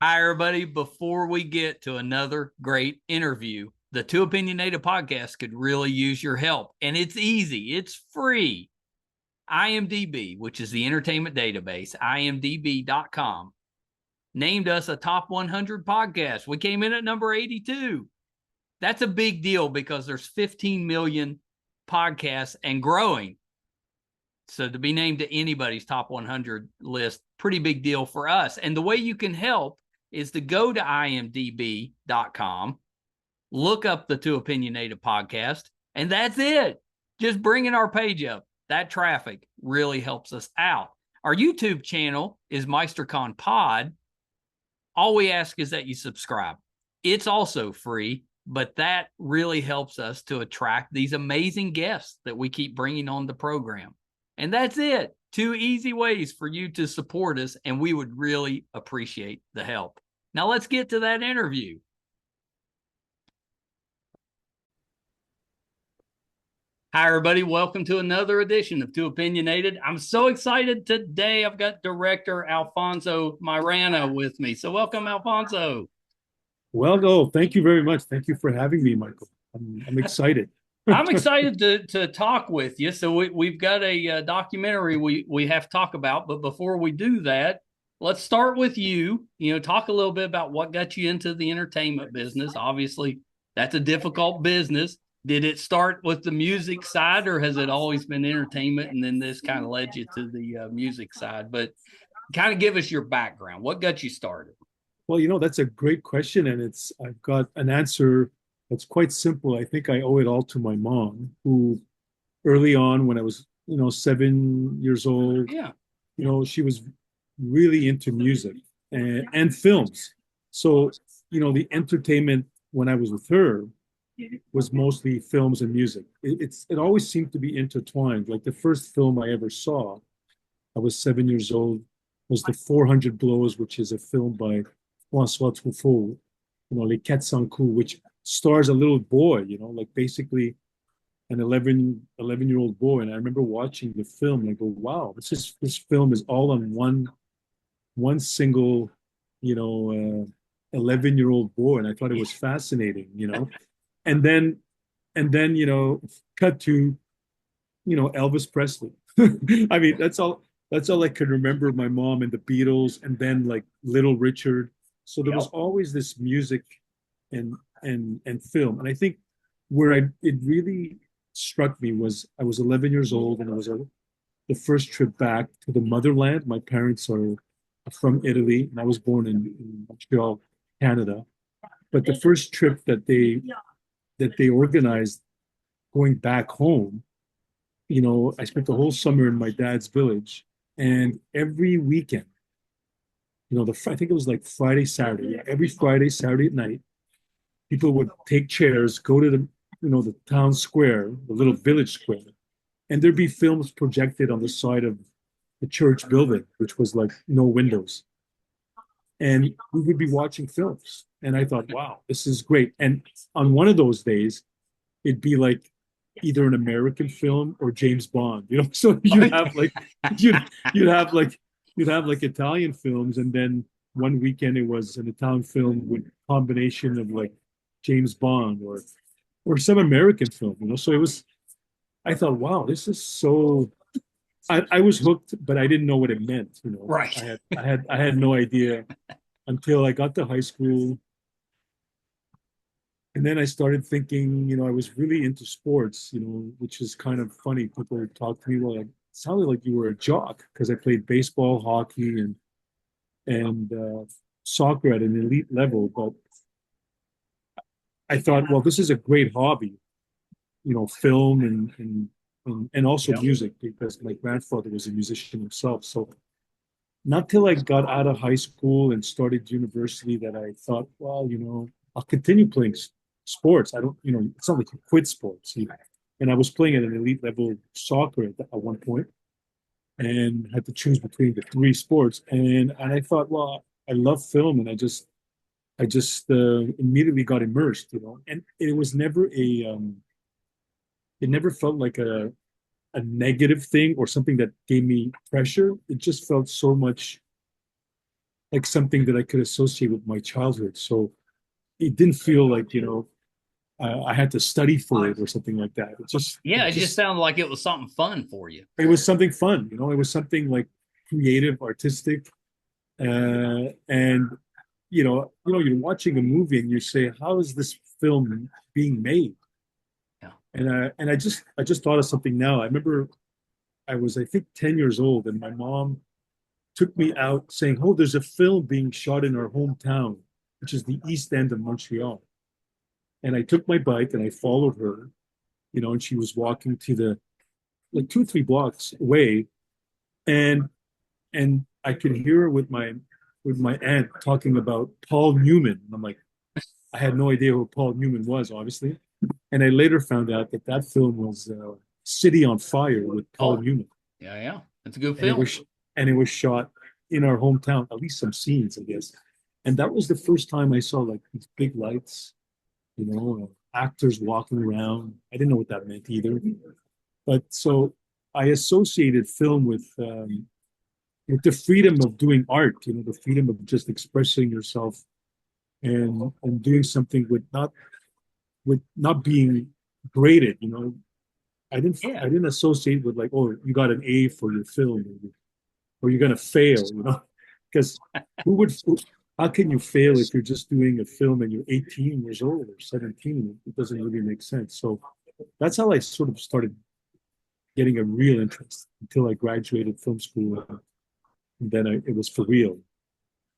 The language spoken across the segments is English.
Hi, everybody. Before we get to another great interview, the Too Opinionated podcast could really use your help. And it's easy, it's free. IMDb, which is the entertainment database, imdb.com, named us a top 100 podcast. We came in at number 82. That's a big deal because there's 15 million podcasts and growing. So to be named to anybody's top 100 list, pretty big deal for us. And the way you can help is to go to imdb.com, look up the Too Opinionated podcast, and that's it. Just bringing our page up. That traffic really helps us out. Our YouTube channel is MeisterCon Pod. All we ask is that you subscribe. It's also free, but that really helps us to attract these amazing guests that we keep bringing on the program. And that's it. Two easy ways for you to support us, and we would really appreciate the help. Now let's get to that interview. Hi, everybody. Welcome to another edition of Too Opinionated. I'm so excited today. I've got director Alfonso Mairana with me. So welcome, Alfonso. Thank you very much. Thank you for having me, Michael. I'm excited. I'm excited to talk with you. So we've got a documentary we have to talk about. But before we do that, let's start with you. Talk a little bit about what got you into the entertainment business. Obviously, that's a difficult business. Did it start with the music side, or has it always been entertainment, and then this kind of led you to the music side? But kind of give us your background. What got you started? Well, that's a great question, and I've got an answer that's quite simple. I think I owe it all to my mom, who early on, when I was, 7 years old, Yeah. she was really into music and films. So, the entertainment when I was with her was mostly films and music. It always seemed to be intertwined. Like the first film I ever saw, I was 7 years old, was The 400 Blows, which is a film by François Truffaut, Les 400 Coups, which stars a little boy, like basically an 11-year-old boy. And I remember watching the film and I go, wow, this film is all on one single, 11-year-old boy. And I thought it was fascinating. And then, cut to, Elvis Presley. I mean, that's all I could remember of my mom and the Beatles, and then like Little Richard. So there was Yep. always this music and film. And I think where it really struck me was I was 11 years old, and it was the first trip back to the motherland. My parents are from Italy, and I was born in Montreal, Canada. But the first trip that they organized going back home, I spent the whole summer in my dad's village, and every weekend, I think it was like Friday, Saturday. Yeah, every Friday, Saturday at night, people would take chairs, go to the town square, the little village square, and there'd be films projected on the side of the church building, which was like no windows. And we would be watching films. And I thought, wow, this is great. And on one of those days, it'd be like either an American film or James Bond, So you'd have like you'd you'd have like you'd have like Italian films, and then one weekend it was an Italian film with combination of like James Bond or some American film. So it was. I thought, wow, this is so. I was hooked, but I didn't know what it meant. I Right. had I had I had no idea until I got to high school. And then I started thinking, I was really into sports, which is kind of funny. People talk to me, well, it sounded like you were a jock, because I played baseball, hockey, and soccer at an elite level. But I thought, well, this is a great hobby, film and also Yep. music, because my grandfather was a musician himself. So not till I got out of high school and started university that I thought, well, I'll continue playing sports. I don't, it's not like you quit sports. And I was playing at an elite level soccer at one point, and had to choose between the three sports. And I thought, well, I love film, and I just immediately got immersed. And it never felt like a negative thing or something that gave me pressure. It just felt so much like something that I could associate with my childhood. So it didn't feel like, I had to study for it or something like that. Yeah, it it just just, sounded like it was something fun for you. it was something fun, it was something like creative, artistic, and you're watching a movie and you say, how is this film being made? Yeah. And I just thought of something now. I remember I think 10 years old, and my mom took me out saying, "Oh, there's a film being shot in our hometown, which is the East End of Montreal." And I took my bike and I followed her, and she was walking to the like 2 or 3 blocks away, and I could hear her with my aunt talking about Paul Newman. And I'm like, I had no idea who Paul Newman was, obviously. And I later found out that that film was City on Fire with Paul Oh, Newman, yeah, yeah. It's a good and it film. was and it was shot in our hometown, at least some scenes, I guess. And that was the first time I saw like these big lights, actors walking around. I didn't know what that meant either. But so I associated film with the freedom of doing art, the freedom of just expressing yourself and doing something with not being graded. I didn't Yeah. I didn't associate with like, oh, you got an A for your film, or you're gonna fail, because who would how can you fail if you're just doing a film and you're 18 years old or 17? It doesn't really make sense. So that's how I sort of started getting a real interest until I graduated film school, and then it was for real.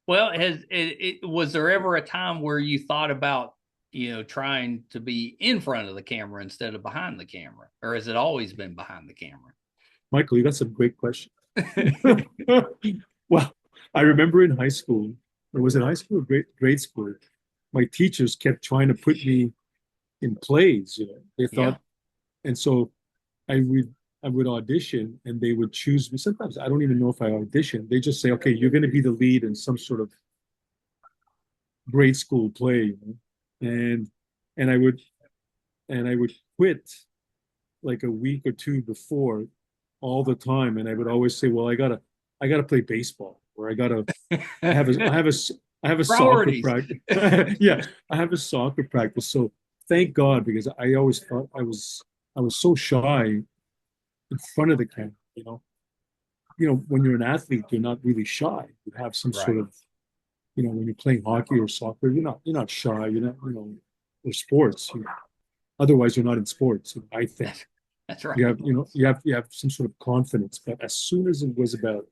Well, was there ever a time where you thought about, trying to be in front of the camera instead of behind the camera, or has it always been behind the camera? Michael, you got some great questions. Well, I remember in high school, or was it high school or grade school, my teachers kept trying to put me in plays. They Yeah. thought, and so I would I would audition, and they would choose me. Sometimes I don't even know if I auditioned. They just say, "Okay, you're going to be the lead in some sort of grade school play," and and I would and I would quit like a week or two before all the time, and I would always say, "Well, I gotta play baseball, or I have a soccer Priorities. practice." Yeah, I have a soccer practice. So thank God, because I always thought I was so shy in front of the camera. When you're an athlete, you're not really shy. You have some sort Right. of, when you're playing hockey or soccer, you're not shy. You're not, or sports. Otherwise, you're not in sports. I think That's you right. have, you have some sort of confidence. But as soon as it was about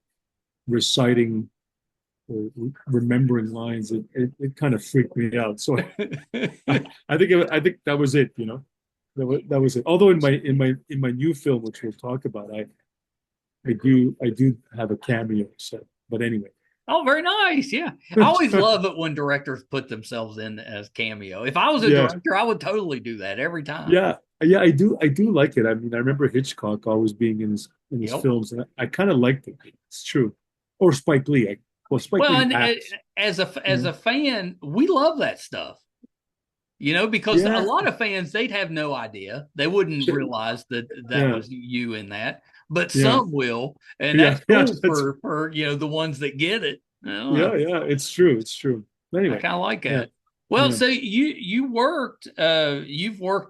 reciting or remembering lines, it kind of freaked me out. So I think that was it. That was it. Although in my new film, which we'll talk about, I do have a cameo. So, but anyway. Oh, very nice. Yeah. I always love it when directors put themselves in as cameo. If I was a Yeah, director, I would totally do that every time. yeah, yeah. I do like it. I mean, I remember Hitchcock always being in his Yep. films, and I kind of liked it. It's true. Or Spike Lee. Well, Spike Well, Lee and acts. as a fan, we love that stuff. Because a Yeah, lot of fans, they'd have no idea. They wouldn't sure. realize that that Yeah, was you in that, but yeah, some will, and yeah, that's yeah. cool That's for the ones that get it. I don't yeah, know. yeah. It's true. It's true. I Anyway, kind of like yeah, that. Well, yeah, so you've worked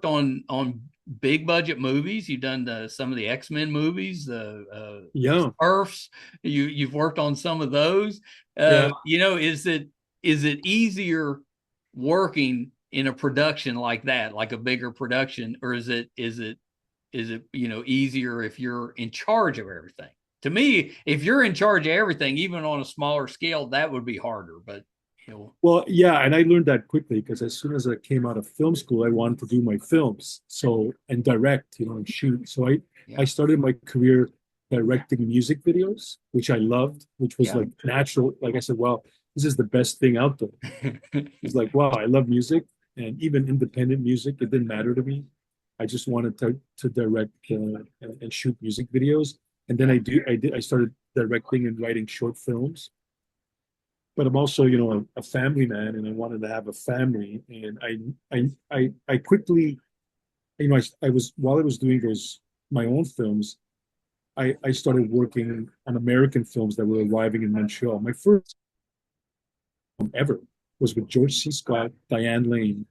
on big budget movies. You've done some of the X-Men movies, the yeah, Smurfs. You've worked on some of those. yeah. Is it easier working in a production like that, like a bigger production, or is it easier if you're in charge of everything? To me, if you're in charge of everything, even on a smaller scale, that would be harder. But you know, Well, yeah, and I learned that quickly because as soon as I came out of film school, I wanted to do my films, and direct, and shoot. So I yeah, started my career directing music videos, which I loved, which was yeah. like natural. Like I said, wow, this is the best thing out there. It's like, wow, I love music, and even independent music. It didn't matter to me. I just wanted to direct and shoot music videos, and then Yeah. I started directing and writing short films. But I'm also, a family man, and I wanted to have a family. And I quickly, I was while I was doing those my own films, I started working on American films that were arriving in Montreal. My first ever was with George C. Scott, Diane Lane,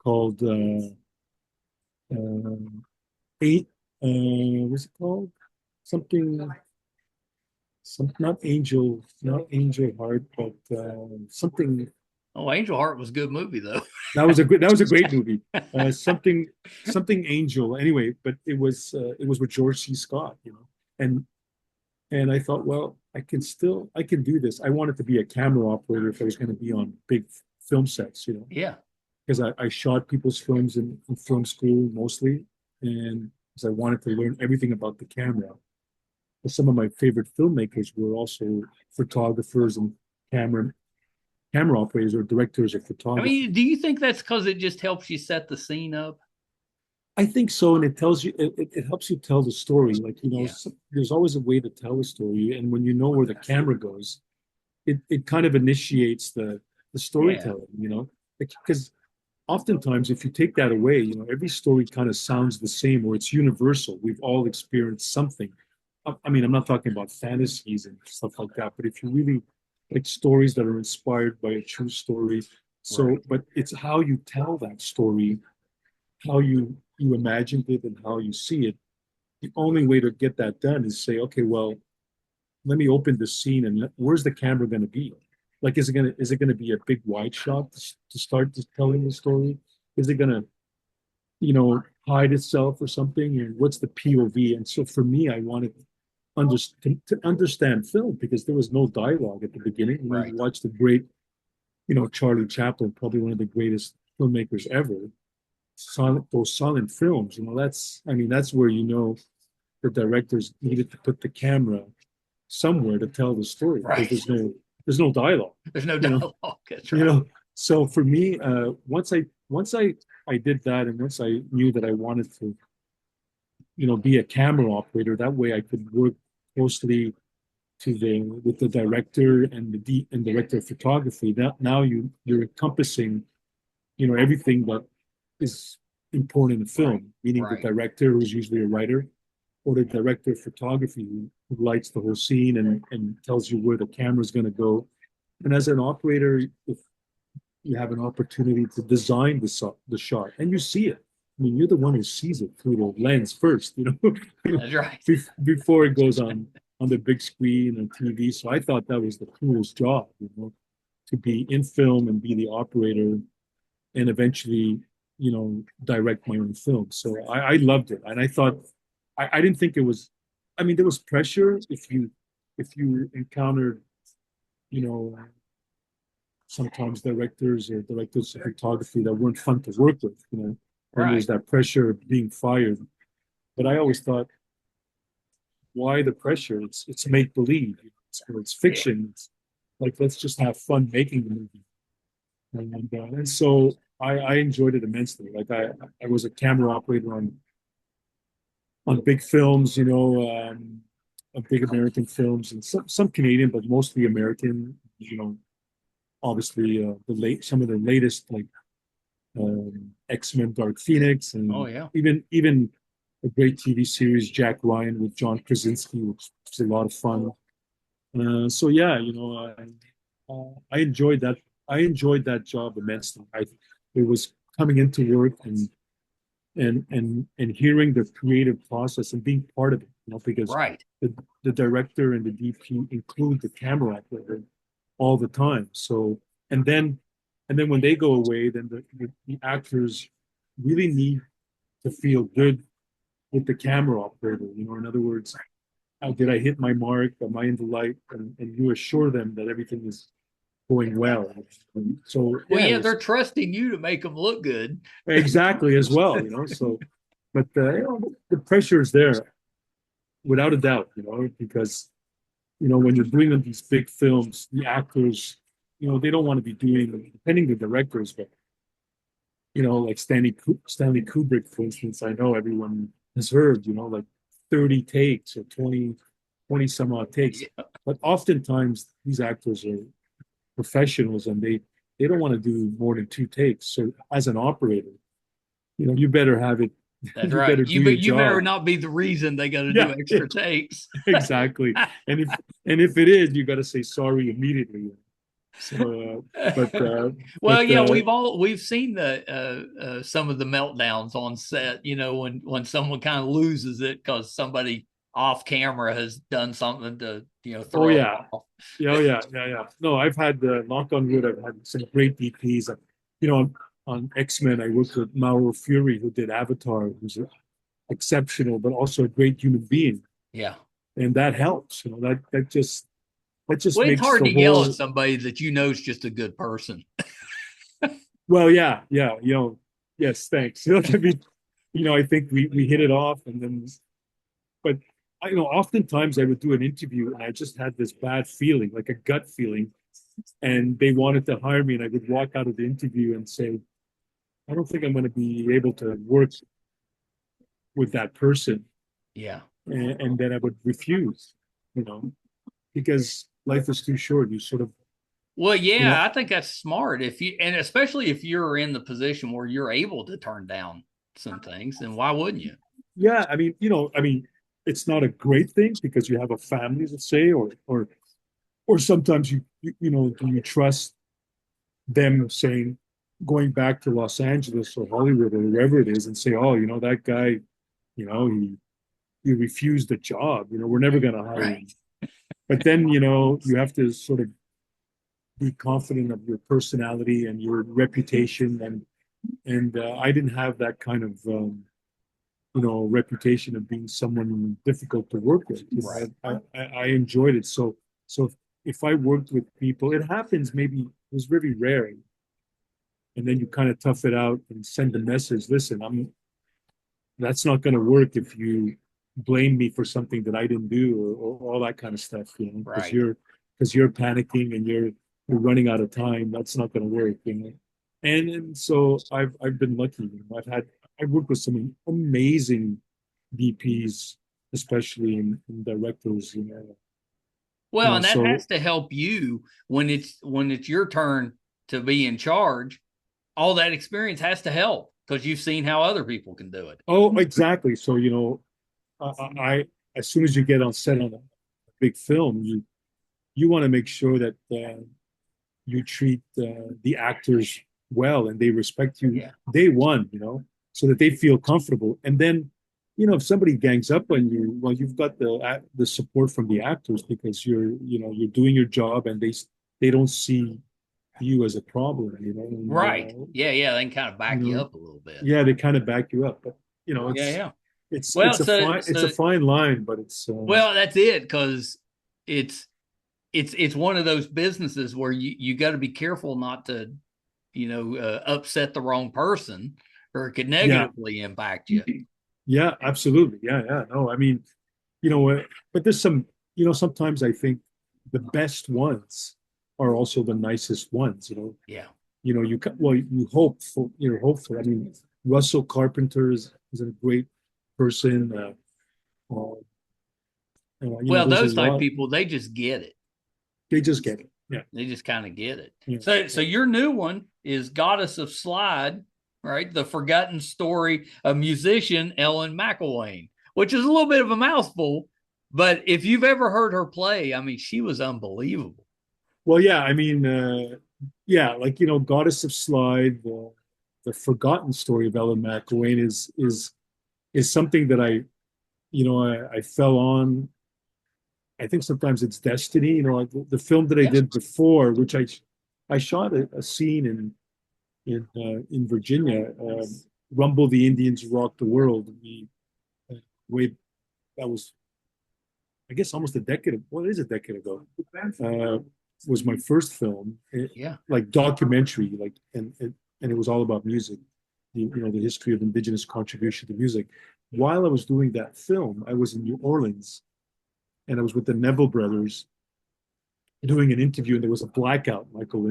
called uh, eight. What's it called? Something. Some not Angel Heart, but something. Oh, Angel Heart was a good movie though. That was a great movie. Something Angel. Anyway, but it was with George C. Scott, and and I thought, well, I can do this. I wanted to be a camera operator if I was going to be on big film sets, Yeah. because I shot people's films in film school mostly, and because I wanted to learn everything about the camera. But some of my favorite filmmakers were also photographers and camera camera operators or directors of I photography. mean, do you think that's because it just helps you set the scene up? I think so, and it tells you it helps you tell the story. Like, Yeah. there's always a way to tell a story, and when you know where the camera goes, it kind of initiates the Yeah. storytelling. Because oftentimes if you take that away, every story kind of sounds the same, or it's universal. We've all experienced something. I mean, I'm not talking about fantasies and stuff like that, but if you really like stories that are inspired by a true story. So, Right. but it's how you tell that story, how you imagined it, and how you see it. The only way to get that done is say, okay, well, let me open the scene, and where's the camera going to be? Like, is it gonna be a big wide shot to start telling the story? Is it gonna hide itself or something? And what's the POV? And so for me, I wanted to understand film, because there was no dialogue at the beginning. When Right. you watch the great, Charlie Chaplin, probably one of the greatest filmmakers ever, those silent films, that's where the directors needed to put the camera somewhere to tell the story, because Right. there's no dialogue. There's no You know, dialogue. That's you right. know. So for me, once I did that, and once I knew that I wanted to, be a camera operator, that way I could work closely with the director and and director of photography. That now you're encompassing, everything that is important in a film, meaning the Right. director, who's usually a writer, or the director of photography, who lights the whole scene and tells you where the camera's going to go. And as an operator, if you have an opportunity to design the shot, and you see it. I mean, you're the one who sees it through the lens first, That's right. before it goes on the big screen and TV. So I thought that was the coolest job, to be in film and be the operator, and eventually, direct my own film. So I loved it, and I thought I didn't think it was. I mean, there was pressure if you encountered, you know, sometimes directors or directors of photography that weren't fun to work with, and Right. there's that pressure of being fired. But I always thought, why the pressure? It's make believe. It's Yeah. fiction. It's like, let's just have fun making the movie. And so I enjoyed it immensely. Like, I was a camera operator on big films, on big American films, and some Canadian, but mostly American. Obviously, some of the latest, like X-Men: Dark Phoenix, Oh and yeah. even a great TV series, Jack Ryan, with John Krasinski, which was a lot of fun. So yeah, I enjoyed that. I enjoyed that job immensely. It was coming into work and hearing the creative process and being part of it, because Right. the director and the DP include the camera operator all the time. So, and then when they go away, then the actors really need to feel good with the camera operator. In other words, did I hit my mark? Am I in the light? And you assure them that everything is going well. So Well, yeah, it yeah, was they're trusting you to make them look good. exactly as well. So, but the pressure is there without a doubt. Because when you're doing these big films, the actors, they don't want to be doing, depending the directors, but like Stanley Kubrick, for instance. I know everyone has heard, like 30 takes or 20 some odd takes. Yeah. But oftentimes these actors are professionals, and they don't want to do more than 2 takes. So as an operator, you better have it. That's You right. better do your You better job. not be the reason they got to do Yeah, extra takes. exactly. And if it is, you got to say sorry immediately. So, Well, but yeah, we've seen the some of the meltdowns on set. When someone kind of loses it because somebody off camera has done something to oh throw them yeah, off. yeah, oh yeah, yeah, yeah. No, I've had knock on wood. I've had some great DPs. On X-Men, I worked with Mauro Fury, who did Avatar, who's exceptional, but also a great human being, Yeah. and that helps. That just Well, it's makes hard the to yell at whole. somebody that is just a good person. Well, yeah, yeah, yes, thanks. I think we hit it off, and then, but oftentimes I would do an interview, and I just had this bad feeling, like a gut feeling, and they wanted to hire me, and I would walk out of the interview and say, I don't think I'm going to be able to work with that person, Yeah. and then I would refuse, you know, because life is too short. You sort of, Well, you know, yeah, I think that's smart. And especially if you're in the position where you're able to turn down some things, then why wouldn't you? yeah. I mean, it's not a great thing because you have a family, let's say, or sometimes do you trust them saying, going back to Los Angeles or Hollywood or wherever it is, and say, oh, that guy, he refused the job. We're never going to hire Right. him. But then, you have to sort of be confident of your personality and your reputation, and I didn't have that kind of reputation of being someone difficult to work with. Right. I enjoyed it. So if I worked with people, it happens. Maybe it was very rare, and then you kind of tough it out and send a message. Listen, that's not going to work if you blame me for something that I didn't do, or all that kind of stuff. Because Right. you're panicking and you're running out of time. That's not going to work. And so I've been lucky. I've worked with some amazing DPs, especially in directors. Well, and that So has to help you when it's your turn to be in charge. All that experience has to help because you've seen how other people can do it. oh, exactly. So as soon as you get on set on a big film, you want to make sure that you treat the actors well and they respect you Yeah. day one, so that they feel comfortable. And then, if somebody gangs up on you, well, you've got the support from the actors because you're doing your job, and they don't see you as a problem, and Right. Yeah. Yeah. They can kind of back you up a little bit. yeah, they kind of back you up. But Yeah. it's Yeah. it's Well, it's a so fine it's a so fine line, but well, that's it because it's it's one of those businesses where you got to be careful not to upset the wrong person or it could yeah, negatively impact you. yeah, absolutely, yeah, yeah. No, I mean, but there's sometimes I think the best ones are also the nicest ones. Yeah. You hope for, you're hopeful. I mean, Russell Carpenter is a great person. Well, there's a those type lot. people, they just get it. They just get it. Yeah, They just kind of get it. yeah. So your new one is Goddess of Slide, right? The forgotten story of musician Ellen McIlwaine, which is a little bit of a mouthful, but if you've ever heard her play, I mean, she was unbelievable. Well, yeah. I mean, yeah, like Goddess of Slide, the forgotten story of Ellen McIlwaine is something that I fell on. I think sometimes it's destiny. Like the film that I Yeah. did before, which I shot a scene in Virginia, "Rumble the Indians Rock the World." Way that was, I guess, almost a decade. Well, it is a decade ago. Uh, was my first film, Yeah. like documentary, like and it was all about music, the history of indigenous contribution to music. While I was doing that film, I was in New Orleans, and I was with the Neville brothers doing an interview, and there was a blackout, Michael,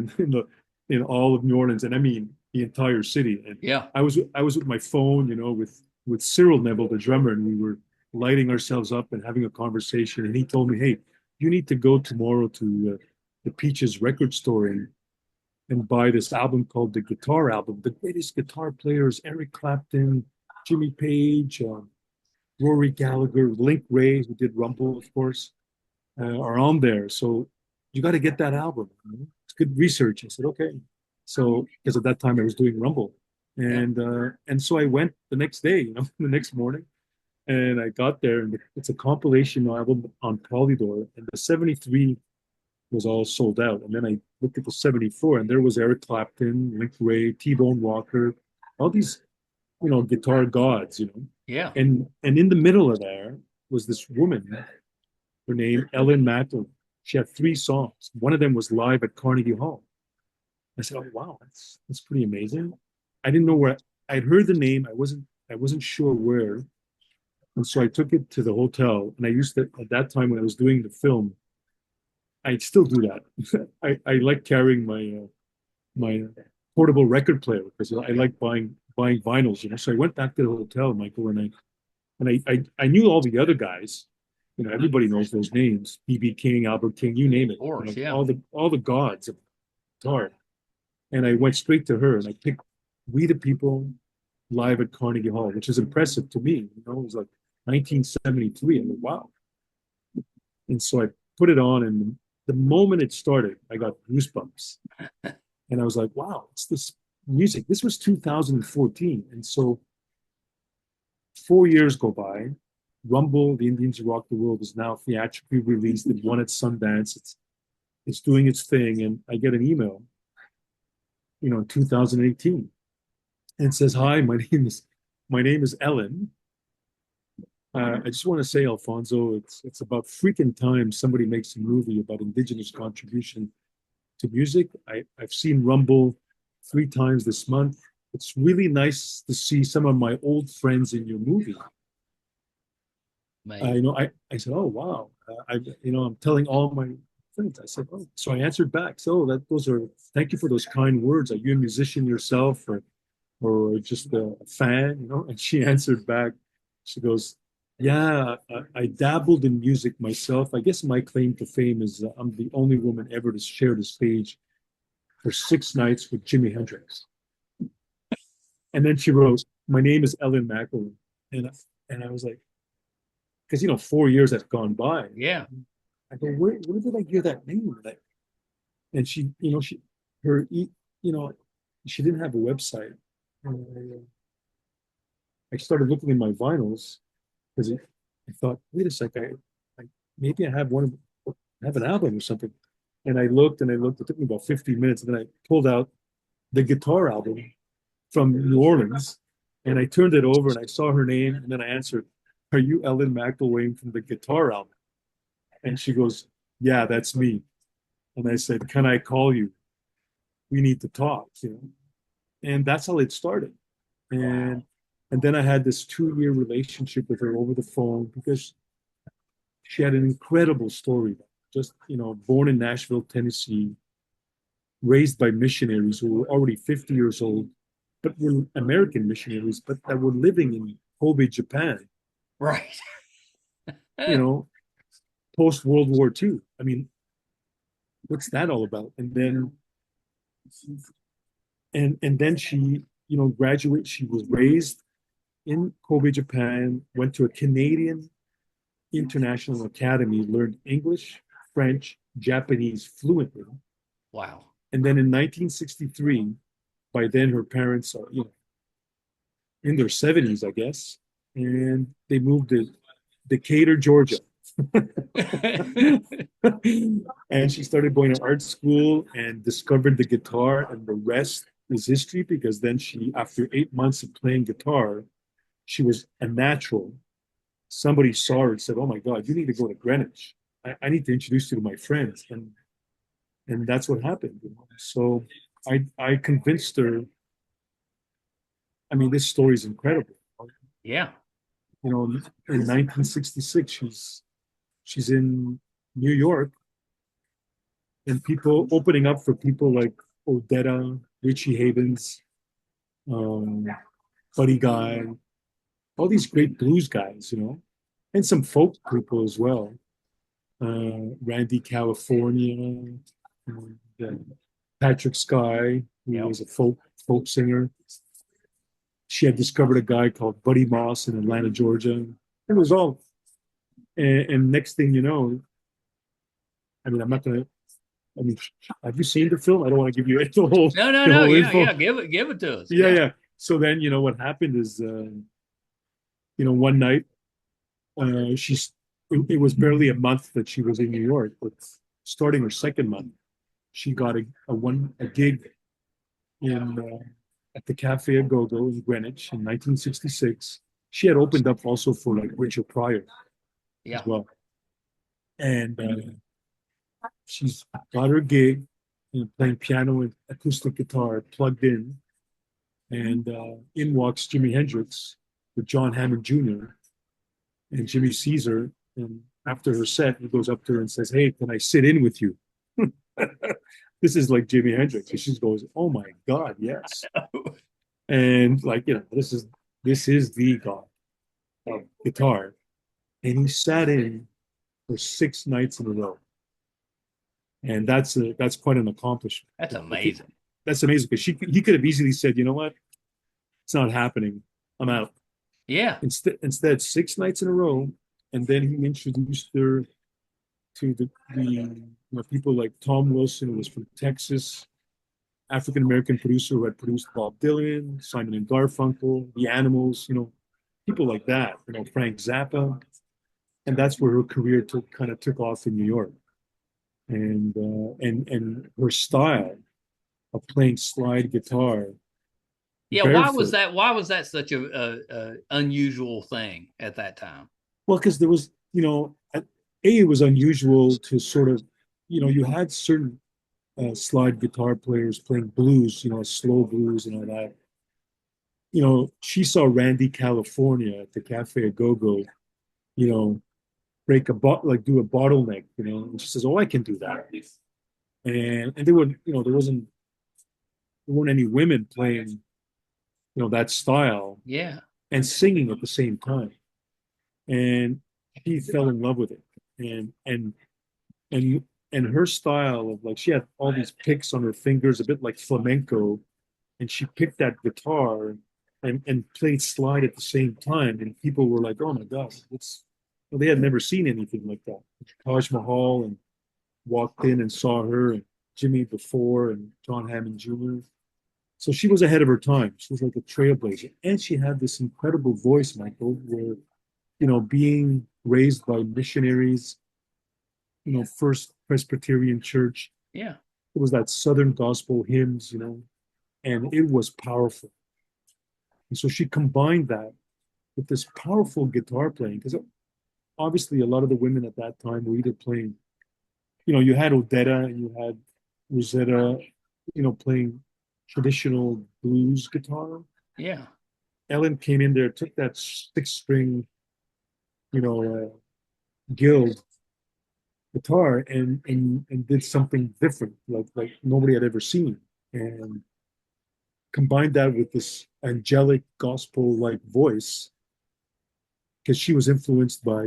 in all of New Orleans, and I mean the entire city. And Yeah. I was with my phone, with Cyril Neville, the drummer, and we were lighting ourselves up and having a conversation. And he told me, "Hey, you need to go tomorrow to the Peaches record store and buy this album called the Guitar Album. The greatest guitar players: Eric Clapton, Jimmy Page, Rory Gallagher, Link Ray, who did Rumble, of course, are on there. So you got to get that album." good research. I said, okay. So, because at that time I was doing Rumble. Yeah. And so I went the next day, the next morning, and I got there, and it's a compilation album on Polydor, and the 73 was all sold out. And then I looked at the 74, and there was Eric Clapton, Link Ray, T-Bone Walker, all these, guitar gods. Yeah. And in the middle of there was this woman, her name Ellen McIlwaine. She had 3 songs. One of them was live at Carnegie Hall. I said, "Oh wow, that's pretty amazing." I didn't know where I'd heard the name. I wasn't sure where, and so I took it to the hotel. And I used to at that time when I was doing the film, I still do that. I like carrying my portable record player because I like buying vinyls. So I went back to the hotel, Michael, and I knew all the other guys. Everybody knows those names: BB King, Albert King, you name it. Of course, yeah. All the gods of guitar. And I went straight to her and I picked We the People live at Carnegie Hall, which is impressive to me. It was like 1973. I'm like, wow. And so I put it on, and the moment it started, I got goosebumps. And I was like, wow, it's this music. This was 2014. And so 4 years go by. Rumble, The Indians Who Rock the World, is now theatrically released. It won at Sundance. It's doing its thing. And I get an email, in 2018. And it says, "Hi, my name is Ellen. I just want to say, Alfonso, it's about freaking time somebody makes a movie about Indigenous contribution to music. I've seen Rumble 3 times this month. It's really nice to see some of my old friends in your movie." I said, "Oh wow." I'm telling all my friends. I said, "Oh." So I answered back. So thank you for those kind words. Are you a musician yourself, or just a fan? And she answered back. She goes, "Yeah, I dabbled in music myself. I guess my claim to fame is I'm the only woman ever to share the stage for 6 nights with Jimi Hendrix." And then she wrote, "My name is Ellen McIlwaine." And I was like, because 4 years had gone by. Yeah. I go, where did I hear that name? And she, she didn't have a website. And I started looking in my vinyls because I thought, wait a second, maybe I have an album or something. And I looked and I looked. It took me about 15 minutes, and then I pulled out the guitar album from New Orleans, and I turned it over and I saw her name, and then I answered, "Are you Ellen McIlwaine from the guitar album?" And she goes, "Yeah, that's me." And I said, "Can I call you? We need to talk." And that's how it started. And and then I had this 2-year relationship with her over the phone because she had an incredible story. Just, born in Nashville, Tennessee, raised by missionaries who were already 50 years old, but were American missionaries, but that were living in Kobe, Japan, Right. post World War II. I mean, what's that all about? And then she, graduated. She was raised in Kobe, Japan, went to a Canadian International Academy, learned English, French, Japanese fluently. Wow. And then in 1963, by then her parents are, in their 70s, I guess, and they moved to Decatur, Georgia. And she started going to art school and discovered the guitar, and the rest is history, because then after 8 months of playing guitar, she was a natural. Somebody saw her and said, "Oh my God, you need to go to Greenwich. I need to introduce you to my friends." And that's what happened. So I convinced her. I mean, this story is incredible. Yeah. In 1966, she's in New York, and people opening up for people like Odetta, Richie Havens, um, Buddy Guy, all these great blues guys, and some folk people as well. Randy California, and, Patrick Sky, who was a folk singer. She had discovered a guy called Buddy Moss in Atlanta, Georgia. It was all, and next thing you know, I mean, I'm not going to I mean, have you seen the film? I don't want to give you No, no, the no. whole Yeah, info. yeah. Give it to us. Yeah, Yeah. yeah. So then, what happened is, one night, it was barely a month that she was in New York, but starting her second month, she got a gig in at the Cafe A Go-Go in Greenwich in 1966. She had opened up also for like Richard Pryor as Yeah. well, and she's got her gig, playing piano and acoustic guitar plugged in, and in walks Jimi Hendrix with John Hammond Jr. And Jimmy sees her, and after her set, he goes up to her and says, "Hey, can I sit in with you?" This is like Jimi Hendrix. And she goes, "Oh my God, yes." And like, this is the god of guitar. And he sat in for 6 nights in a row. And that's quite an accomplishment. That's Like, amazing. that's amazing because he could have easily said, "You know what? It's not happening. I'm out." Yeah. Instead, 6 nights in a row, and then he introduced her to the people like Tom Wilson, who was from Texas, African American producer who had produced Bob Dylan, Simon and Garfunkel, The Animals, people like that, Frank Zappa, and that's where her career took off in New York, and her style of playing slide guitar Yeah. barefoot. Why was that such a unusual thing at that time? Well, because there was, it was unusual to sort of, you had certain slide guitar players playing blues, slow blues and all that. She saw Randy California at the Cafe A Go-Go, you know, do a bottleneck, and she says, "Oh, I can do that." And there weren't any women playing, that style Yeah. and singing at the same time. And he fell in love with it. And and her style of, like, she had all these picks on her fingers, a bit like flamenco, and she picked that guitar and played slide at the same time, and people were like, "Oh my God, they had never seen anything like that." Taj Mahal and walked in and saw her, and Jimmy before, and John Hammond Jr. So she was ahead of her time. She was like a trailblazer, and she had this incredible voice, Michael, where, being raised by missionaries, First Presbyterian Church. Yeah. It was that Southern gospel hymns, and it was powerful. And so she combined that with this powerful guitar playing, because obviously a lot of the women at that time were either playing, you had Odetta and you had Rosetta, playing traditional blues guitar. Yeah. Ellen came in there, took that 6 string, guild guitar, and did something different, like nobody had ever seen, and combined that with this angelic gospel like voice, because she was influenced by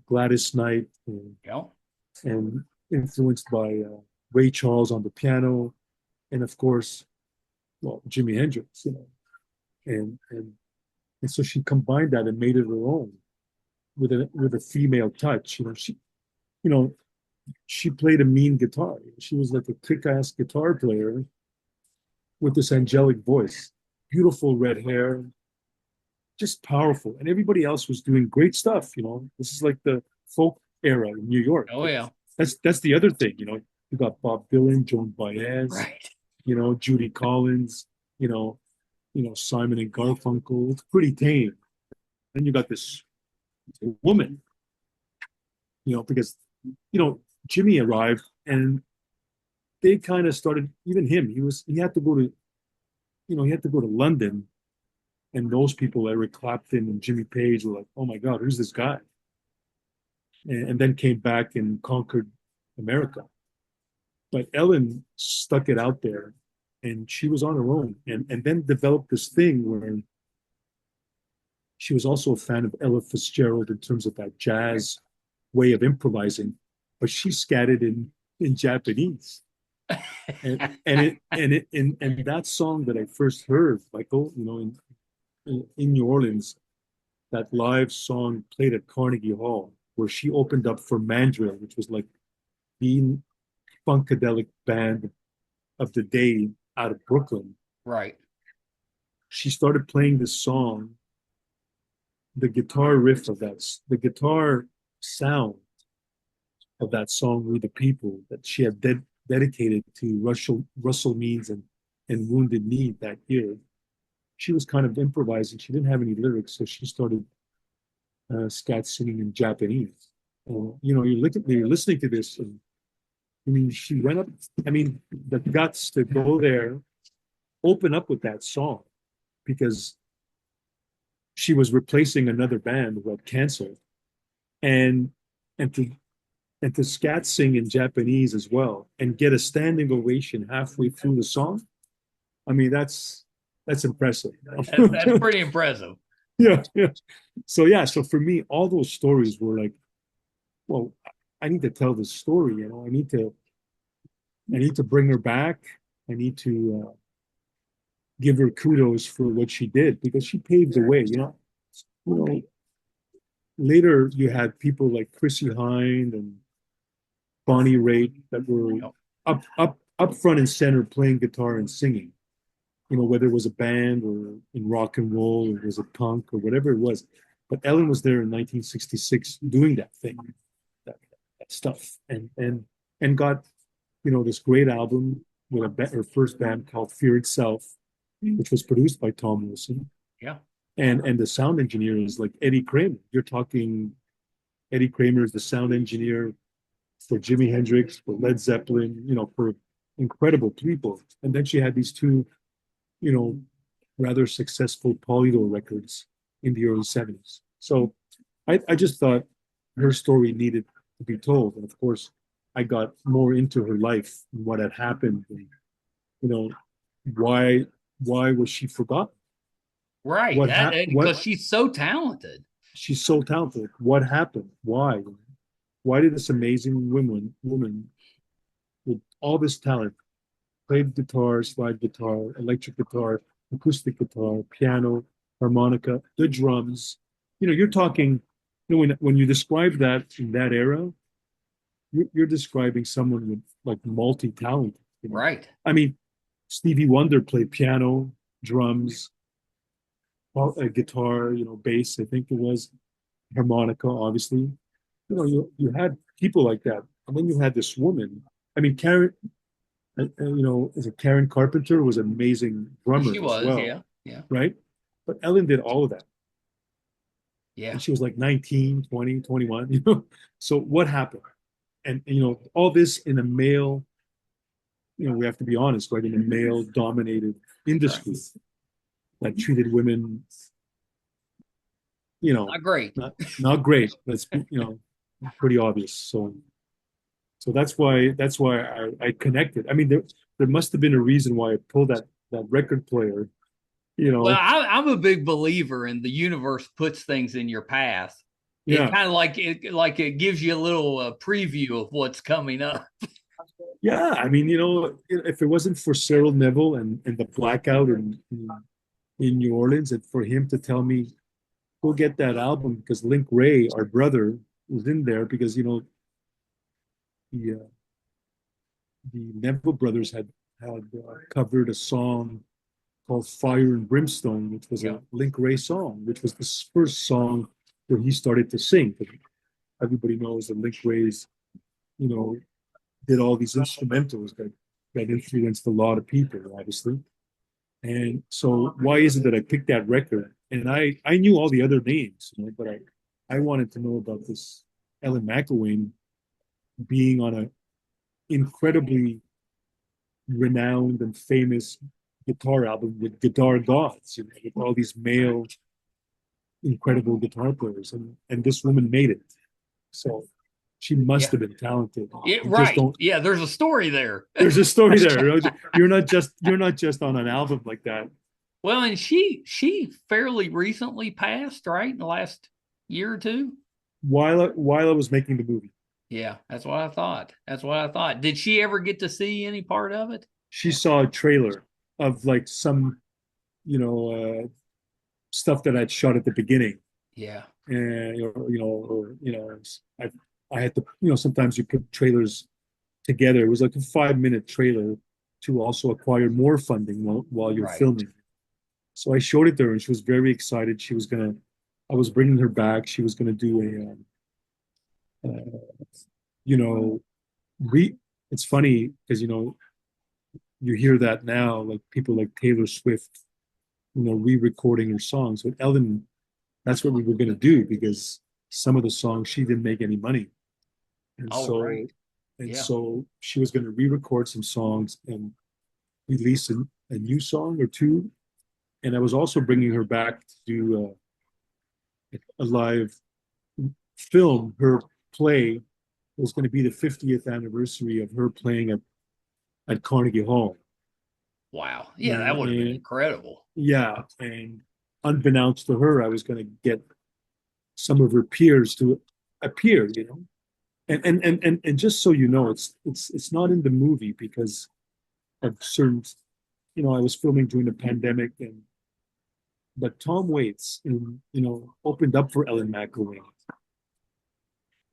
Gladys Knight, Yeah. and influenced by Ray Charles on the piano, and of course, well, Jimi Hendrix, and so she combined that and made it her own with a female touch. You know she played a mean guitar. She was like a kick-ass guitar player with this angelic voice, beautiful red hair, just powerful. And everybody else was doing great stuff. This is like the folk era in New York. Oh yeah. That's the other thing. You got Bob Dylan, Joan Baez, Right. Judy Collins, you know, Simon and Garfunkel. It's pretty tame. Then you got this woman, because Jimmy arrived, and they kind of started, even him. He had to go to London, and those people, Eric Clapton and Jimmy Page, were like, "Oh my God, who's this guy?" And then came back and conquered America. But Ellen stuck it out there, and she was on her own, and then developed this thing where she was also a fan of Ella Fitzgerald in terms of that jazz way of improvising, but she scattered in Japanese. And that song that I first heard, Michael, in New Orleans, that live song played at Carnegie Hall, where she opened up for Mandrill, which was like the funkadelic band of the day out of Brooklyn. Right. She started playing this song, the guitar riff of the guitar sound of that song, "We the People," that she had dedicated to Russell Means and Wounded Knee that year. She was kind of improvising. She didn't have any lyrics, so she started scat singing in Japanese. You're listening to this, and I mean, she went up. I mean, the guts to go there, open up with that song, because she was replacing another band who had canceled, and and to scat sing in Japanese as well, and get a standing ovation halfway through the song. I mean, that's impressive. That's pretty impressive. Yeah, yeah. So for me, all those stories were like, well, I need to tell this story. I need to bring her back. I need to give her kudos for what she did, because she paved the way. You know. Later you had people like Chrissy Hind and Bonnie Raitt that were up front and center playing guitar and singing. Whether it was a band or in rock and roll, or it was a punk or whatever it was. But Ellen was there in 1966 doing that thing, that stuff, and got this great album with her first band called Fear Itself, which was produced by Tom Wilson. Yeah. And the sound engineer is like Eddie Kramer. You're talking Eddie Kramer is the sound engineer for Jimi Hendrix, for Led Zeppelin, for incredible people. And then she had these two, rather successful Polydor records in the early 70s. So I just thought her story needed to be told. And of course, I got more into her life and what had happened, and why was she forgotten? Right. Because she's so talented. She's so talented. What happened? Why? Why did this amazing woman with all this talent, played guitar, slide guitar, electric guitar, acoustic guitar, piano, harmonica, the drums? You're talking, when you describe that in that era, you're describing someone with like multi-talent. Right. I mean, Stevie Wonder played piano, drums, a guitar, bass, I think it was, harmonica, obviously. You had people like that. And then you had this woman. I mean, Karen, is it Karen Carpenter, was an amazing drummer She was, as well. yeah. Yeah. Right? But Ellen did all of that. Yeah. And she was like 19, 20, 21. So what happened? And all this in a male, we have to be honest, right? In a male dominated industry. Right. That treated women, not great. Not great. That's pretty obvious. So that's why I connected. I mean, there must have been a reason why I pulled that record player. Well, I'm a big believer in the universe puts things in your path. Yeah. It's kind of like it gives you a little preview of what's coming up. Yeah, I mean, if it wasn't for Cyril Neville and the blackout in New Orleans, and for him to tell me, go get that album, because Link Ray, our brother, was in there, because the Neville brothers had covered a song called Fire and Brimstone, which was a Link Ray song, which was the first song where he started to sing. Everybody knows that Link Ray's, did all these instrumentals that influenced a lot of people, obviously. And so why is it that I picked that record? And I knew all the other names, but I wanted to know about this Ellen McIlwaine being on an incredibly renowned and famous guitar album with Guitar Gods, with all these male incredible guitar players, and this woman made it. So she must have been talented. Yeah, right. Yeah, there's a story there. There's a story there. You're not just on an album like that. Well, and she fairly recently passed, right? In the last year or two. While I was making the movie. Yeah, that's what I thought. Did she ever get to see any part of it? She saw a trailer of like some, stuff that I'd shot at the beginning. Yeah. And I had to, sometimes you put trailers together. It was like a 5 minute trailer to also acquire more funding while you're Right. filming. So I showed it to her, and she was very excited. I was bringing her back. She was gonna do you know, re. It's funny because you hear that now, like people like Taylor Swift, re-recording her songs. But Ellen, that's what we were gonna do because some of the songs she didn't make any money, and Oh, so right. Yeah. she was gonna re-record some songs and release a new song or two. And I was also bringing her back to do a live film. Her play was going to be the 50th anniversary of her playing at Carnegie Hall. Wow. Yeah, that would have been And incredible. yeah, and unbeknownst to her, I was going to get some of her peers to appear, and just so you know, it's not in the movie because of certain, I was filming during the pandemic, and but Tom Waits, opened up for Ellen McIlwaine.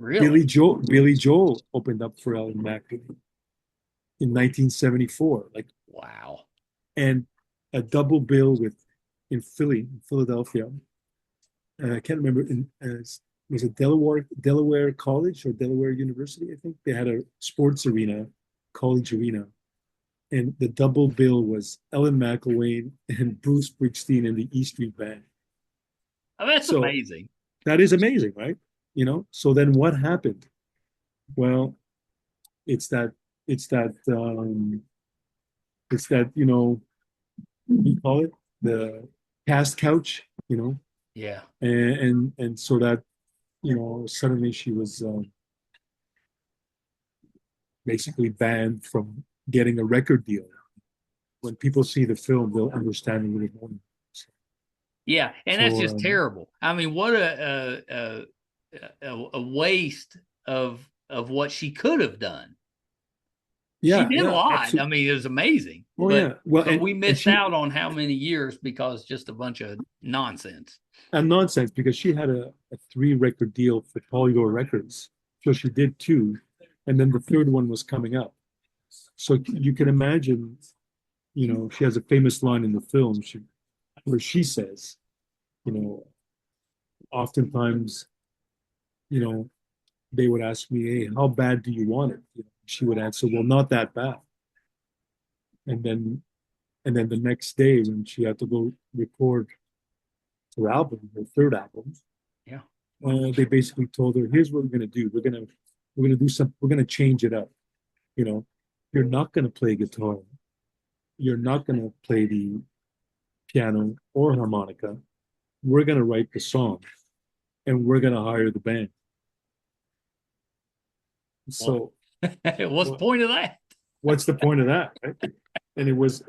Really? Billy Joel opened up for Ellen McIlwaine in 1974, like, Wow. and a double bill in Philadelphia. I can't remember. Was it Delaware College or Delaware University? I think they had a sports arena, college arena, and the double bill was Ellen McIlwaine and Bruce Springsteen and the E Street Band. Oh, that's So amazing. that is amazing, right? So then what happened? Well, it's that it's that you call it the cast couch, Yeah. and so that suddenly she was basically banned from getting a record deal. When people see the film, they'll understand a little more. Yeah, and that's So just terrible. I mean, what a waste of what she could have done. She yeah, did a yeah, lot. I absolutely. mean, it was amazing. Oh yeah, well, But we and missed she out on how many years because just a bunch of nonsense. and nonsense because she had a 3 record deal for Polydor Records, so she did two, and then the third one was coming up. So you can imagine, she has a famous line in the film where she says, you know, oftentimes, you know, they would ask me, "Hey, how bad do you want it?" She would answer, "Well, not that bad." And then, the next day, when she had to go record her third album, Yeah. they basically told her, "Here's what we're gonna do. We're gonna do some. We're gonna change it up. You know, you're not gonna play guitar. You're not gonna play the piano or harmonica. We're gonna write the song, and we're gonna hire the band." Well, So, what's the point of that? what's the point of that, right? And it was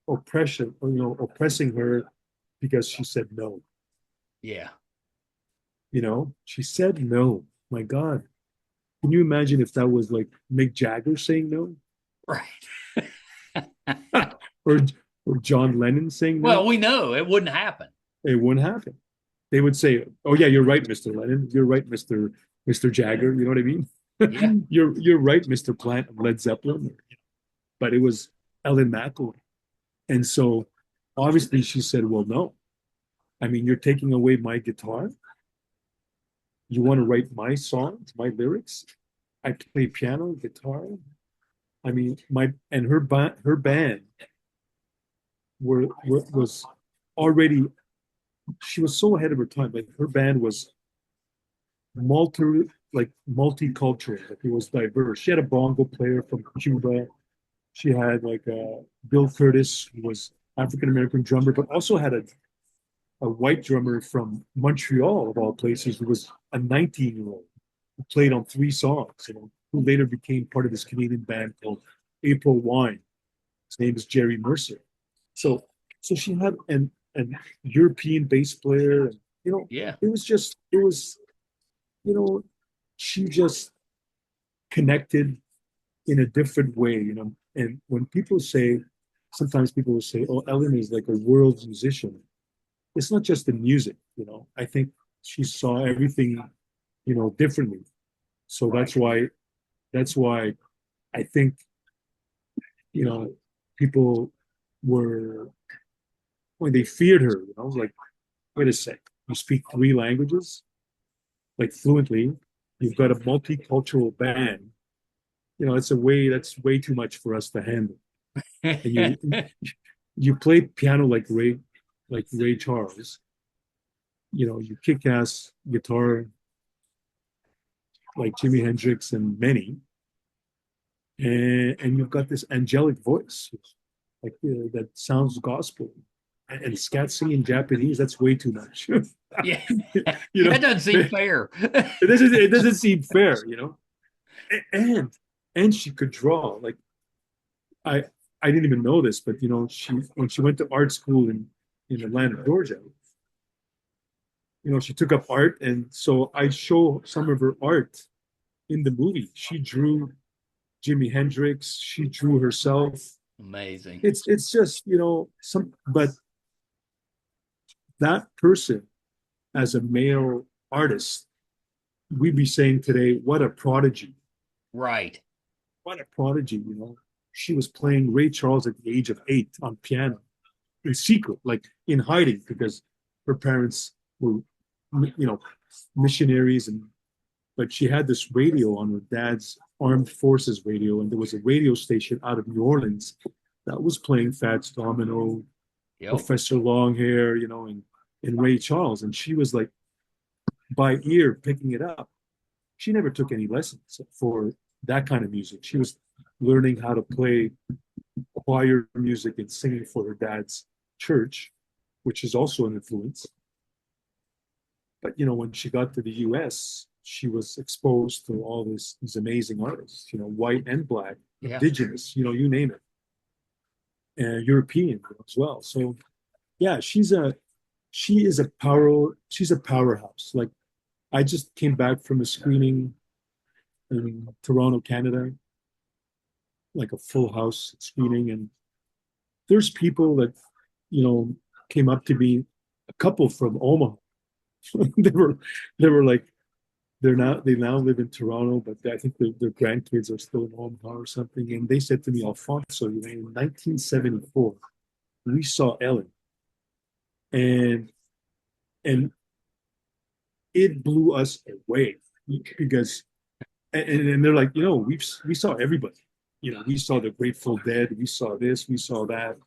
oppression, oppressing her because she said no. Yeah. She said no. My God, can you imagine if that was like Mick Jagger saying no, Right. or John Lennon saying Well, no? we know it wouldn't happen. It wouldn't happen. They would say, "Oh yeah, you're right, Mr. Lennon. You're right, Mr. Jagger." You know what I mean? Yeah. You're right, Mr. Plant of Led Zeppelin. But it was Ellen McIlwaine. And so obviously she said, "Well, no. I mean, you're taking away my guitar. You want to write my songs, my lyrics? I play piano, guitar. I mean, her band was already. She was so ahead of her time. Like her band was multi multicultural. Like it was diverse. She had a bongo player from Cuba. She had like Bill Curtis, who was African American drummer, but also had a white drummer from Montreal, of all places, who was a 19-year-old who played on 3 songs, who later became part of this Canadian band called April Wine. His name is Jerry Mercer. So, she had an European bass player, and Yeah. it was, you know, she just connected in a different way, And when sometimes people will say, "Oh, Ellen is like a world musician." It's not just the music. I think she saw everything, differently. So Right. that's why That's why I think, you know, people were, when they feared her, like, wait a sec, you speak three languages, like fluently, you've got a multicultural band, that's way too much for us to handle. And you play piano like Ray Charles, you kick ass guitar like Jimi Hendrix and many, and you've got this angelic voice, like that sounds gospel, and scat singing Japanese. That's way too much. Yeah. you know, That doesn't seem fair. it doesn't seem fair, and and she could draw. Like I I didn't even know this, but she when she went to art school in Atlanta, Georgia, she took up art, and so I show some of her art in the movie. She drew Jimi Hendrix. She drew herself. Amazing. It's just but that person as a male artist, we'd be saying today, what a prodigy! Right. What a prodigy! She was playing Ray Charles at the age of 8 on piano in secret, like in hiding, because her parents were, missionaries, but she had this radio on her dad's armed forces radio, and there was a radio station out of New Orleans that was playing Fats Domino, Yep. Professor Longhair, and Ray Charles, and she was like by ear picking it up. She never took any lessons for that kind of music. She was learning how to play choir music and singing for her dad's church, which is also an influence. But when she got to the U.S., she was exposed to all these amazing artists, white and black, Yeah. indigenous, you name it, and European as well. So yeah, she's a powerhouse. Like, I just came back from a screening in Toronto, Canada, like a full house screening, and there's people that came up to me, a couple from Omaha. they were they were like, they now live in Toronto, but I think their grandkids are still in Omaha or something. And they said to me, Alfonso, in 1974, we saw Ellen, and and it blew us away, because and they're like, we saw everybody. We saw the Grateful Dead, we saw this, we saw that,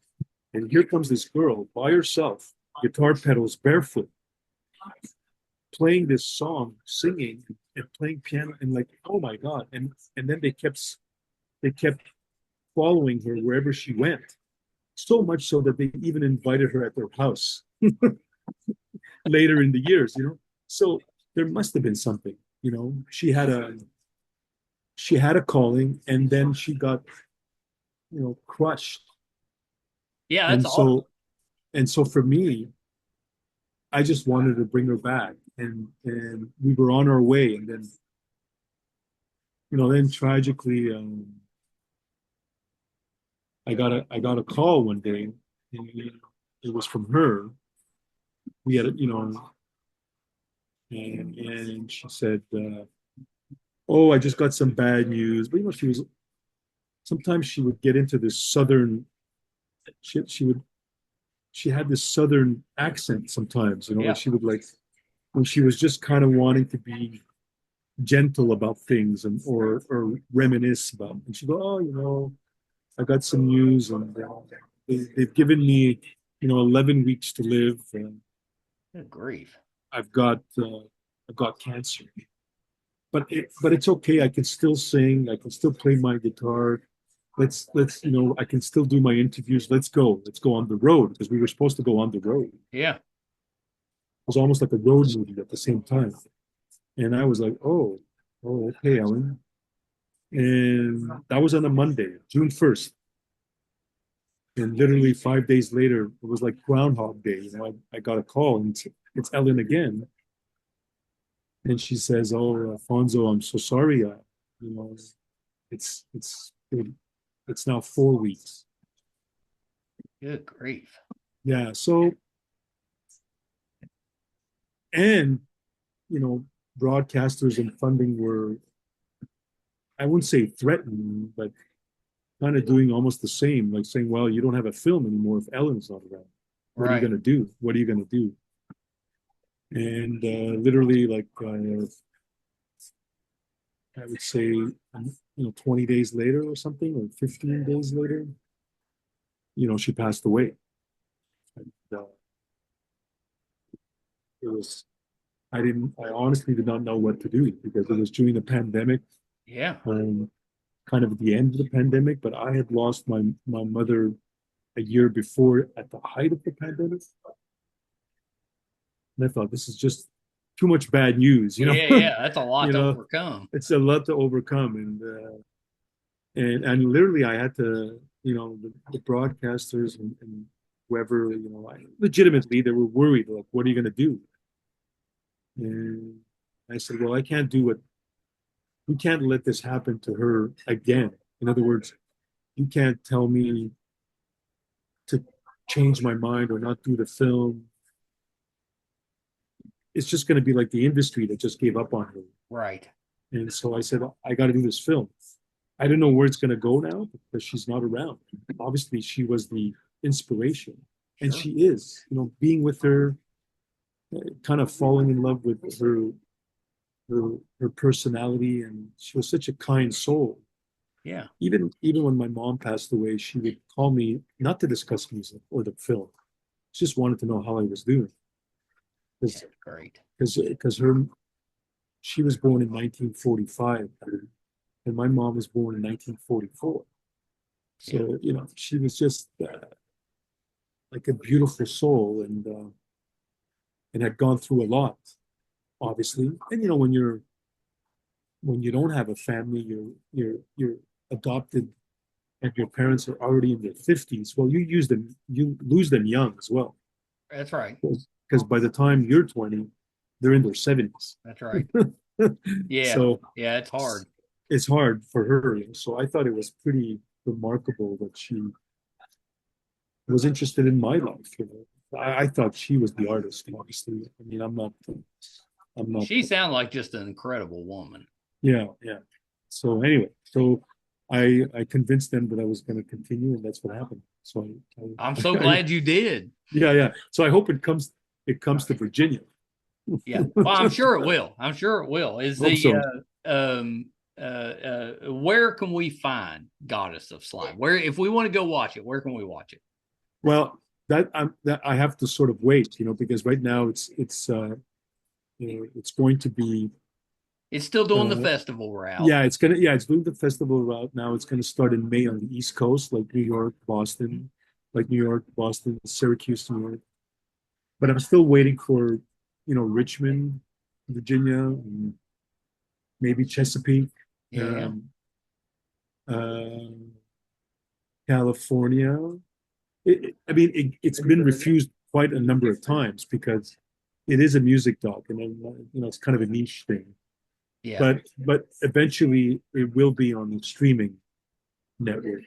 and here comes this girl by herself, guitar pedals, barefoot, playing this song, singing and playing piano, and like, oh my God. And then they kept following her wherever she went. So much so that they even invited her at their house later in the years. So there must have been something. She had a calling, and then she got, crushed. Yeah, that's And awesome. so for me, I just wanted to bring her back, and we were on our way, and then tragically, I got a call one day, and it was from her. We had and she said, "Oh, I just got some bad news." But sometimes she would get into this southern. She had this southern accent sometimes. Yeah. Like she would, like, when she was just kind of wanting to be gentle about things, or reminisce about. And she'd go, "Oh, I got some news, and they've given me 11 weeks to live, and Good grief. I've got cancer, but it's okay. I can still sing. I can still play my guitar. Let's I can still do my interviews. Let's go on the road, because we were supposed to go on the road. It Yeah. was almost like a road movie at the same time. And I was like, oh, okay, Ellen. And that was on a Monday, June 1st. And literally 5 days later, it was like Groundhog Day. I got a call, and it's Ellen again. And she says, "Oh, Alfonso, I'm so sorry. You know, it's now 4 weeks." Good grief. Yeah. So, and broadcasters and funding I wouldn't say threatening, but kind of doing almost the same, like saying, well, you don't have a film anymore if Ellen's not around. What are you Right. going to do? What are you going to do? And literally, like, I would say, 20 days later or something, or 15 days later, she passed away. And, it was, I honestly did not know what to do because it was during the pandemic, Yeah. kind of at the end of the pandemic, but I had lost my mother a year before at the height of the pandemic. And I thought, this is just too much bad news, Yeah. Yeah. That's a lot you to know, overcome. it's a lot to overcome. And literally I had to, the broadcasters and whoever, legitimately they were worried, like, what are you going to do? And I said, well, we can't let this happen to her again. In other words, you can't tell me to change my mind or not do the film. It's just going to be like the industry that just gave up on her. Right. And so I said, I got to do this film. I don't know where it's going to go now because she's not around. Obviously, she was the inspiration, and Sure. she is. Being with her, kind of falling in love with her personality, and she was such a kind soul. Yeah. Even when my mom passed away, she would call me not to discuss music or the film. She just wanted to know how I was doing. That's great. Because she was born in 1945, and my mom was born in 1944. So she was just like a beautiful soul, and had gone through a lot, obviously. And when you don't have a family, you're adopted, and your parents are already in their 50s. Well, you lose them young as well, That's right. because by the time you're 20, they're in their 70s. That's right. Yeah. So Yeah. It's hard. it's hard for her. So I thought it was pretty remarkable that she was interested in my life. I thought she was the artist, obviously. I mean, I'm not. She sounded like just an incredible woman. Yeah, yeah. So anyway, I convinced them that I was going to continue, and that's what happened. So I'm so glad you did. yeah, yeah. So I hope it comes to Virginia. Yeah. Well, I'm sure it will. I'm sure it will. Is Hope the so. where can we find Goddess of Slime? Where, if we want to go watch it, where can we watch it? Well, that I have to sort of wait, because right now it's going to be. It's still doing the festival route. Yeah, it's doing the festival route now. It's going to start in May on the East Coast, like New York, Boston, Syracuse, New York. But I'm still waiting for, Richmond, Virginia, and maybe Chesapeake, Yeah. uh, California. I mean, it's been refused quite a number of times because it is a music doc, and it's kind of a niche thing. Yeah. But eventually it will be on the streaming network.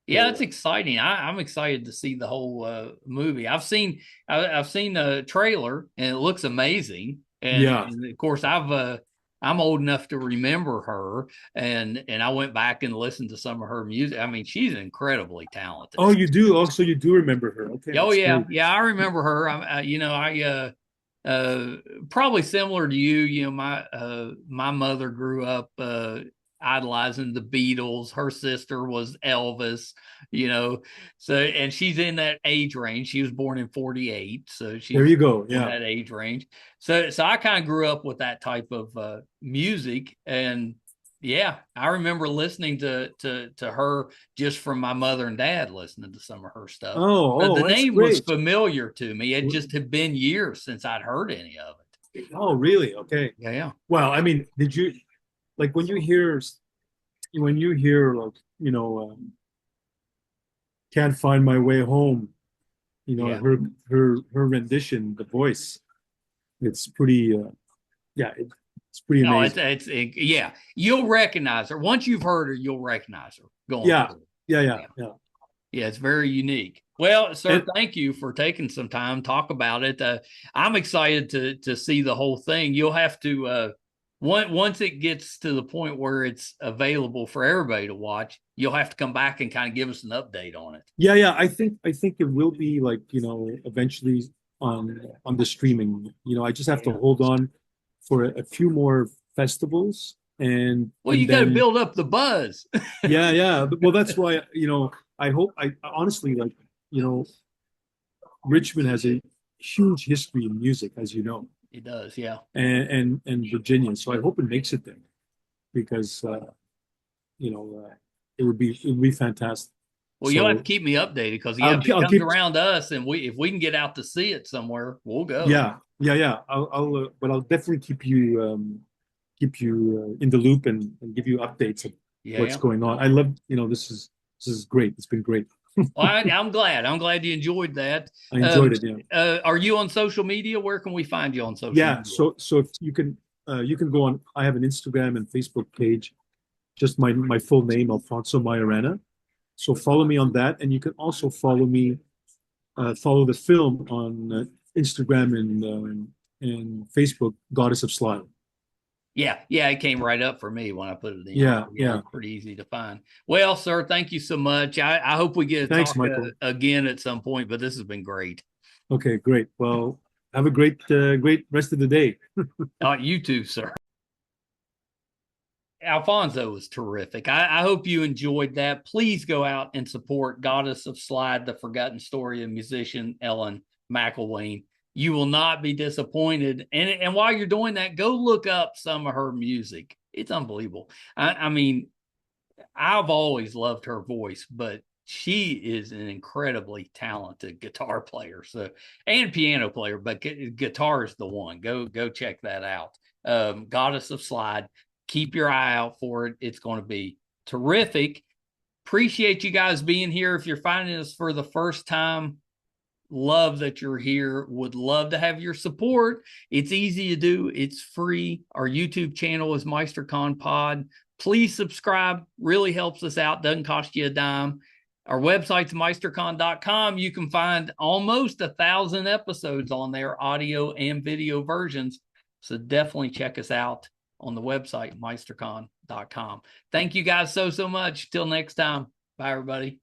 Yeah, it's exciting. I'm excited to see the whole movie. I've seen a trailer and it looks amazing. And of course I'm old enough to remember her, and I went back and listened to some of her music. I mean, she's incredibly talented. Oh, you do. Also, you do remember her. Okay. Oh yeah, great. yeah, I remember her. Probably similar to you. My mother grew up idolizing the Beatles. Her sister was Elvis. And she's in that age range. She was born in 48, so she's There you go. in Yeah. that age range. So I kind of grew up with that type of music, and yeah, I remember listening to her just from my mother and dad listening to some of her stuff. The That's name was great. familiar to me. It just had been years since I'd heard any of it. Oh, really? Okay. Yeah. Well, I mean, did you like when you hear like "Can't Find My Way Home"? Yeah. Her rendition, the voice. It's pretty. Yeah, it's pretty No, amazing. yeah. You'll recognize her once you've heard her. You'll recognize her going Yeah, forward. yeah. Yeah, it's very unique. Well, sir, And thank you for taking some time to talk about it. I'm excited to see the whole thing. You'll have to Once it gets to the point where it's available for everybody to watch, you'll have to come back and kind of give us an update on it. Yeah. I think it will be like, eventually on the streaming. I just have to hold on for a few more festivals Well, and you got to then build up the buzz. yeah. Well, that's why, I hope I honestly like, you know, Richmond has a huge history in music, as you know, It does, yeah. and Virginia. So I hope it makes it there because it would be fantastic. Well, you'll have to So keep me updated because I'll if it I'll comes keep around us and if we can get out to see it somewhere, we'll go. yeah. But I'll definitely keep you in the loop and give you updates of Yeah, what's yeah. going on. I love, this is great. It's been great. Well, I'm glad. I'm glad you enjoyed that. I enjoyed it. Yeah. Are you on social media? Where can we find you on social Yeah. media? So if you can go on. I have an Instagram and Facebook page, just my full name, Alfonso Maiorana. So follow me on that, and you can also follow the film on Instagram and Facebook, Goddess of Slide. Yeah, it came right up for me when I put it in. Yeah. It's pretty easy to find. Well, sir, thank you so much. I hope we get to Thanks, talk Michael. again at some point, but this has been great. Okay, great. Well, have a great rest of the day. You too, sir. Alfonso was terrific. I hope you enjoyed that. Please go out and support Goddess of Slide, the forgotten story of musician Ellen McIlwaine. You will not be disappointed. And while you're doing that, go look up some of her music. It's unbelievable. I mean, I've always loved her voice, but she is an incredibly talented guitar player, and piano player, but guitar is the one. Go check that out. Goddess of Slide. Keep your eye out for it. It's going to be terrific. Appreciate you guys being here. If you're finding us for the first time, love that you're here. Would love to have your support. It's easy to do. It's free. Our YouTube channel is MeisterCon Pod. Please subscribe. Really helps us out. Doesn't cost you a dime. Our website's meistercon.com. You can find almost 1,000 episodes on there, audio and video versions. So definitely check us out on the website, meistercon.com. Thank you guys so much. Till next time. Bye, everybody.